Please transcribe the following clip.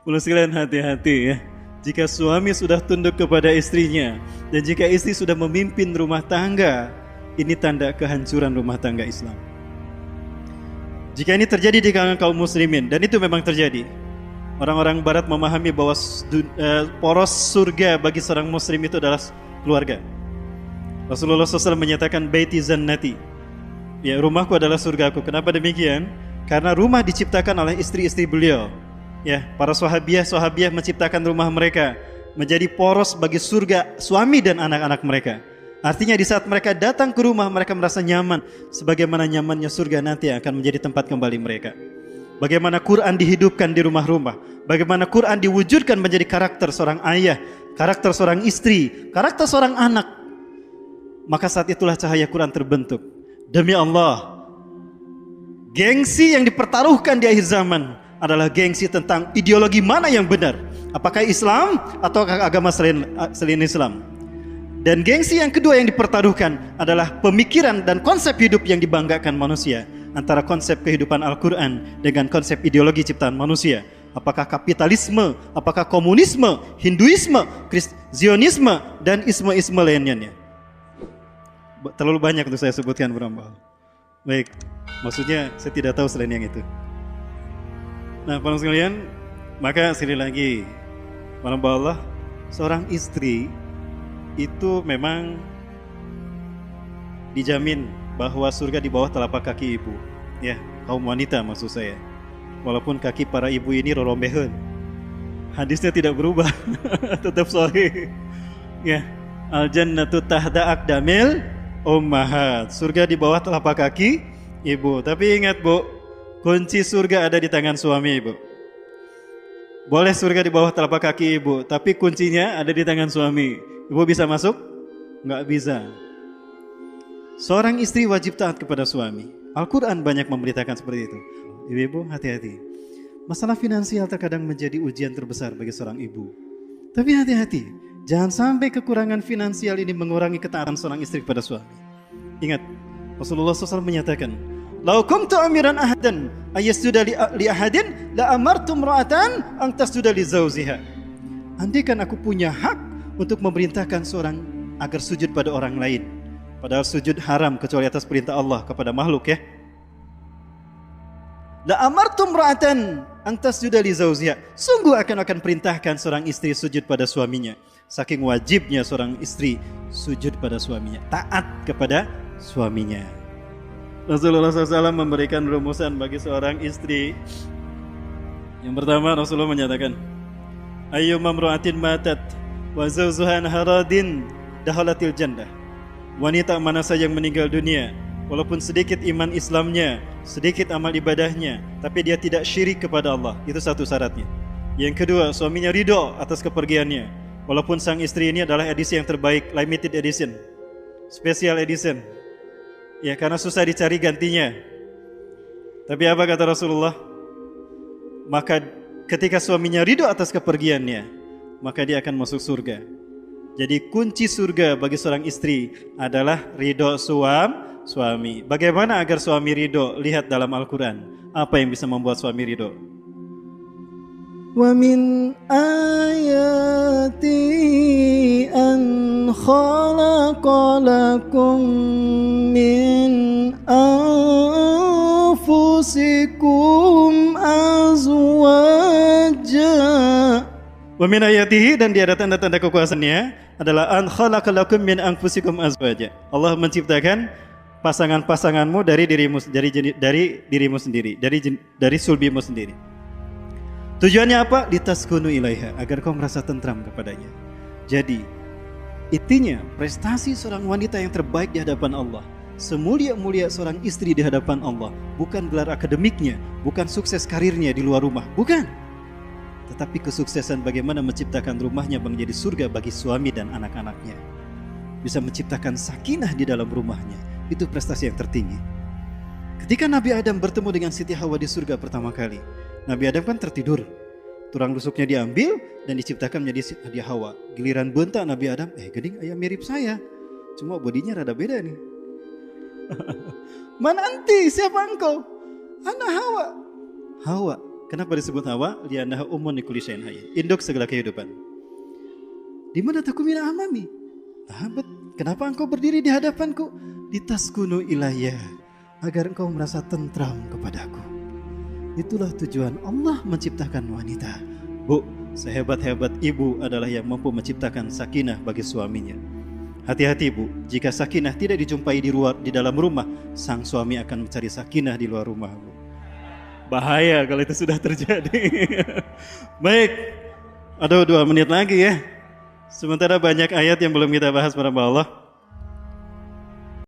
Perlu sekalian hati-hati ya. Jika suami sudah tunduk kepada istrinya dan jika istri sudah memimpin rumah tangga, ini tanda kehancuran rumah tangga Islam. Jika ini terjadi di kalangan kaum muslimin, dan itu memang terjadi, orang-orang barat memahami bahwa poros surga bagi seorang muslim itu adalah keluarga. Rasulullah SAW menyatakan baiti zannati, ya, rumahku adalah surgaku. Kenapa demikian? Karena rumah diciptakan oleh istri-istri beliau. Ya, para sahabiah menciptakan rumah mereka menjadi poros bagi surga suami dan anak-anak mereka. Artinya di saat mereka datang ke rumah, mereka merasa nyaman, sebagaimana nyamannya surga nanti akan menjadi tempat kembali mereka. Bagaimana Quran dihidupkan di rumah-rumah, bagaimana Quran diwujudkan menjadi karakter seorang ayah, karakter seorang istri, karakter seorang anak. Maka saat itulah cahaya Quran terbentuk. Demi Allah, gengsi yang dipertaruhkan di akhir zaman adalah gengsi tentang ideologi mana yang benar, apakah Islam atau agama selain Islam. Dan gengsi yang kedua yang dipertaruhkan adalah pemikiran dan konsep hidup yang dibanggakan manusia, antara konsep kehidupan Al-Quran dengan konsep ideologi ciptaan manusia. Apakah kapitalisme, apakah komunisme, Hinduisme, Zionisme, dan isme-isme lainnya. Terlalu banyak untuk saya sebutkan, Bro. Baik, maksudnya saya tidak tahu selain yang itu. Nah, para sekalian, maka sekali lagi, Allah, seorang istri itu memang dijamin bahwa surga di bawah telapak kaki ibu. Ya, kaum wanita maksud saya. Walaupun kaki para ibu ini rorombeheun, hadisnya tidak berubah, tetap sahih. Ya, al-jannatu tahta aqdamil ummahat. Surga di bawah telapak kaki ibu. Tapi ingat, Bu, kunci surga ada di tangan suami, Ibu. Boleh surga di bawah telapak kaki ibu, tapi kuncinya ada di tangan suami. Ibu bisa masuk? Nggak bisa. Seorang istri wajib taat kepada suami. Al-Quran banyak memberitakan seperti itu. Ibu-ibu hati-hati. Masalah finansial terkadang menjadi ujian terbesar bagi seorang ibu. Tapi hati-hati, jangan sampai kekurangan finansial ini mengurangi ketaatan seorang istri kepada suami. Ingat, Rasulullah SAW menyatakan, "Lau kuntu amiran ahadan ayasjuda li ahadin la amartu imra'atan an tasjuda li zawjiha." Andaikan aku punya hak untuk memerintahkan seorang agar sujud pada orang lain, padahal sujud haram kecuali atas perintah Allah kepada makhluk, ya. La amartu imra'atan an tasjuda li zawjiha. Sungguh akan perintahkan seorang istri sujud pada suaminya. Saking wajibnya seorang istri sujud pada suaminya, taat kepada suaminya. Rasulullah SAW memberikan rumusan bagi seorang istri. Yang pertama, Rasulullah menyatakan, ayyuma imra'atin matat wa zawjuha haradin dakhalatil jannah. Wanita mana saja yang meninggal dunia, walaupun sedikit iman Islamnya, sedikit amal ibadahnya, tapi dia tidak syirik kepada Allah, itu satu syaratnya. Yang kedua, suaminya ridho atas kepergiannya, walaupun sang istri ini adalah edisi yang terbaik, limited edition, special edition. Ya, karena susah dicari gantinya. Tapi apa kata Rasulullah? Maka ketika suaminya ridho atas kepergiannya, maka dia akan masuk surga. Jadi kunci surga bagi seorang istri adalah ridho suami. Bagaimana agar suami ridho? Lihat dalam Al-Quran. Apa yang bisa membuat suami ridho? وَمِنْ آيَاتِهِ أَنْ خَلَقَ لَكُمْ مِنْ أَنْفُسِكُمْ أَزْوَاجًا. Wa min ayatihi, dan di ada tanda-tanda kekuasaannya adalah an khalaqa lakum min anfusikum azwaja. Allah menciptakan pasangan-pasanganmu dari dirimu sendiri, dari sulbimu sendiri. Tujuannya apa? Litaskunu ilaiha, agar kau merasa tentram kepadanya. Jadi, intinya prestasi seorang wanita yang terbaik di hadapan Allah, semulia-mulia seorang istri di hadapan Allah, bukan gelar akademiknya, bukan sukses karirnya di luar rumah, bukan. Tetapi kesuksesan bagaimana menciptakan rumahnya menjadi surga bagi suami dan anak-anaknya. Bisa menciptakan sakinah di dalam rumahnya, itu prestasi yang tertinggi. Ketika Nabi Adam bertemu dengan Siti Hawa di surga pertama kali, Nabi Adam kan tertidur, tulang rusuknya diambil dan diciptakan menjadi Siti Hawa. Giliran bentak Nabi Adam, gening ayam mirip saya, cuma bodinya rada beda nih. Man anti, siapa engkau? Ana Hawa. Hawa, Kenapa disebut Hawa? Li'annaha ummun likulli syai'in hayy. Induk segala kehidupan. Di mana takumina amami? Sahabat, kenapa engkau berdiri di hadapanku? Litaskunu ilayya, agar engkau merasa tentram kepadaku. Itulah tujuan Allah menciptakan wanita. Bu, sehebat-hebat ibu adalah yang mampu menciptakan sakinah bagi suaminya. Hati-hati bu, jika sakinah tidak dijumpai di dalam rumah, sang suami akan mencari sakinah di luar rumah bu. Bahaya kalau itu sudah terjadi. Baik, ada 2 menit lagi ya. Sementara banyak ayat yang belum kita bahas para Allah.